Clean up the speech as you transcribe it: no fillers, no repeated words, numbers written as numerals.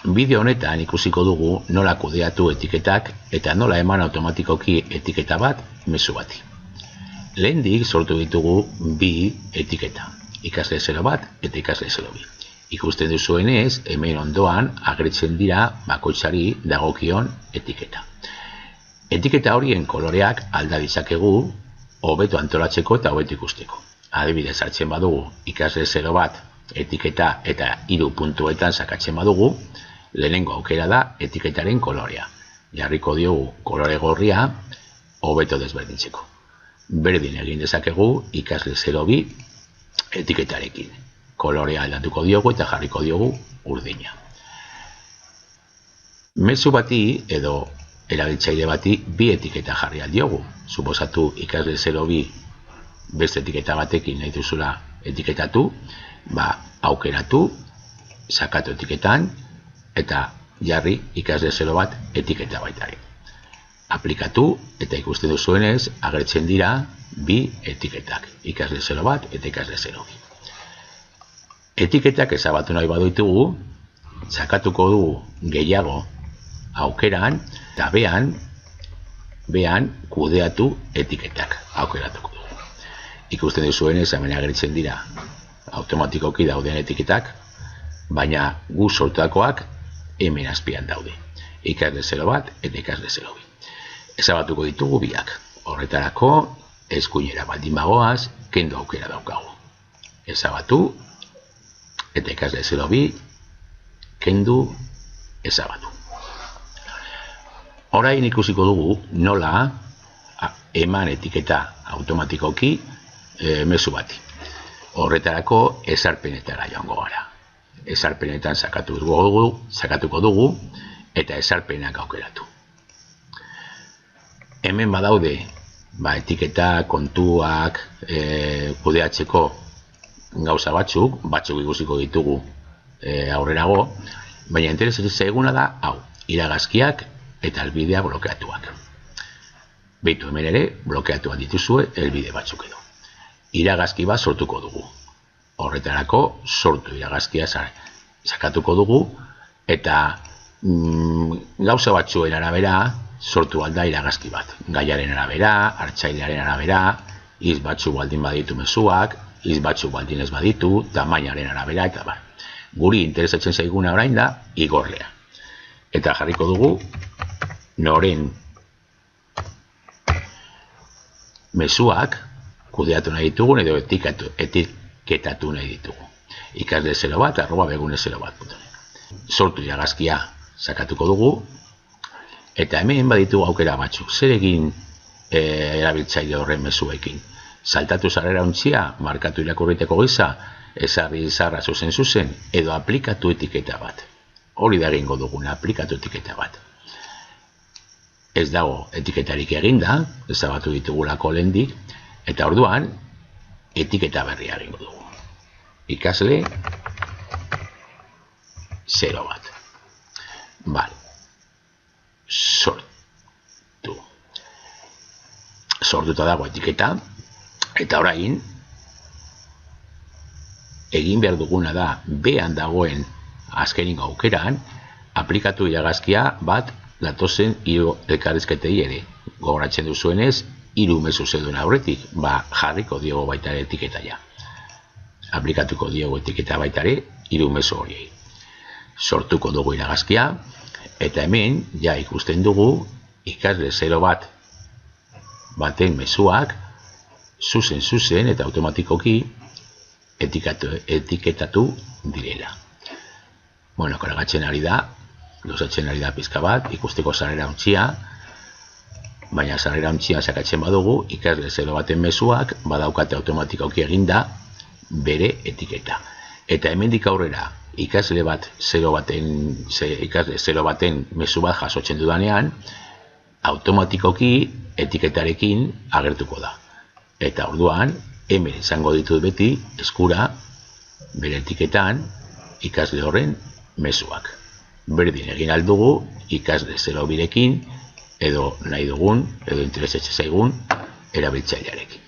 Bideo honetan ikusiko dugu nola kudeatu etiketak eta nola eman automatikoki etiketa bat mezu bati. Lehendik sortu ditugu bi etiketa, ikasle 0 bat eta ikasle 0 bi. Ikusten duzuenez, hemen ondoan agertzen dira bakoitzari dagokion etiketa. Etiketa horien koloreak alda ditzakegu hobeto antolatzeko eta hobeto ikusteko. Adibidez hartzen badugu ikasle 0 bat etiketa eta 3 puntuetan sakatzen badugu, lehenengo aukera da etiketaren kolorea. Jarriko diogu kolore gorria hobeto desberdintzeko. Berdin egin dezakegu ikasle 0 bi etiketarekin. Kolorea aldatuko diogu eta jarriko diogu urdina. Mezu bati edo erabiltzaile bati bi etiketa jarri aldiogu. Suposatu ikasle 0 bi beste etiketa batekin nahi duzula etiketatu, aukeratu, sakatu etiketan, eta jarri ikasle 0 bat etiketa baitare. Aplikatu eta ikusten duzuenez agertzen dira bi etiketak, ikasle 0 bat eta ikasle 0 bi. Etiketak ezabatu nahi baditugu, sakatuko dugu gehiago aukeran eta behan kudeatu etiketak aukeratuko dugu. Ikusten duzuenez hemen agertzen dira automatikoki dauden etiketak, baina gu sortutakoak hemen azpian daude. Ikasle 0 bat eta ikasle 0 bi. Ezabatuko ditugu biak. Horretarako, eskuinera baldin bagoaz, kendu aukera daukagu. Ezabatu eta ikasle 0 bi, kendu, ezabatu. Orain ikusiko dugu nola eman etiketa automatikoki mezu bati. Horretarako ezarpenetara joango gara. Ezarpenetan sakatuko dugu eta ezarpenak aukeratu. Hemen badaude etiketa, kontuak, kudeatzeko gauza batzuk ikusiko ditugu aurrerago, baina interesatzen zaiguna da hau, iragazkiak eta helbidea blokeatuak. Beitu hemen ere blokeatuak dituzue helbide batzuk edo. Iragazki bat sortuko dugu. Horretarako sortu iragazkia sakatuko dugu eta gauza batzuen arabera sortu alda iragazki bat. Gaiaren arabera, hartzailearen arabera, hitz batzuk baldin baditu mezuak, hitz batzuk baldin ez baditu, tamainaren arabera eta bar. Guri interesatzen zaiguna orain da igorlea. Eta jarriko dugu noren mezuak kudeatu nahi ditugun edo etiketatu nahi ditugu. Ikasle 0 bat, @begune0bat.net. Sortu iragazkia sakatuko dugu, eta hemen baditu aukera batzuk. Zer egin erabiltzaile horren mezuekin? Saltatu sarrera ontzia, markatu irakurriteko gisa, ezarri izarra zuzen, edo aplikatu etiketa bat. Hori da egingo duguna, aplikatu etiketa bat. Ez dago etiketarik eginda, ezabatu ditugulako lehendik, eta orduan, etiketa berria egingo dugu. Ikasle 0 bat. Bale. Sortu. Sortuta dago etiketa, eta orain, egin behar duguna da, behan dagoen azkeniko aukeran, aplikatu iragazkia bat datozen 3 elkarrizketei ere. Gogoratzen duzuenez, 3 mezu zeduen aurretik, jarriko diogo baitare etiketa ja. Aplikatuko diogo etiketa baitare 3 mezu horiei. Sortuko dugu iragazkia, eta hemen ja ikusten dugu ikasle 0 bat baten mezuak zuzen eta automatikoki etiketatu direla. Karagatzen ari da, luzatzen ari da pizka bat, ikusteko sarrera ontzia, baina sarrera ontzia sakatzen badugu, ikasle 0 baten mezuak badaukate automatikoki eginda bere etiketa. Eta hemendik aurrera, ikasle 0 baten mezu bat jasotzen dudanean, automatikoki etiketarekin agertuko da. Eta orduan, hemen izango ditut beti eskura bere etiketan ikasle horren mezuak. Berdin egin aldugu ikasle 0 birekin edo nahi dugun, edo interesatzen zaigun erabiltzailearekin.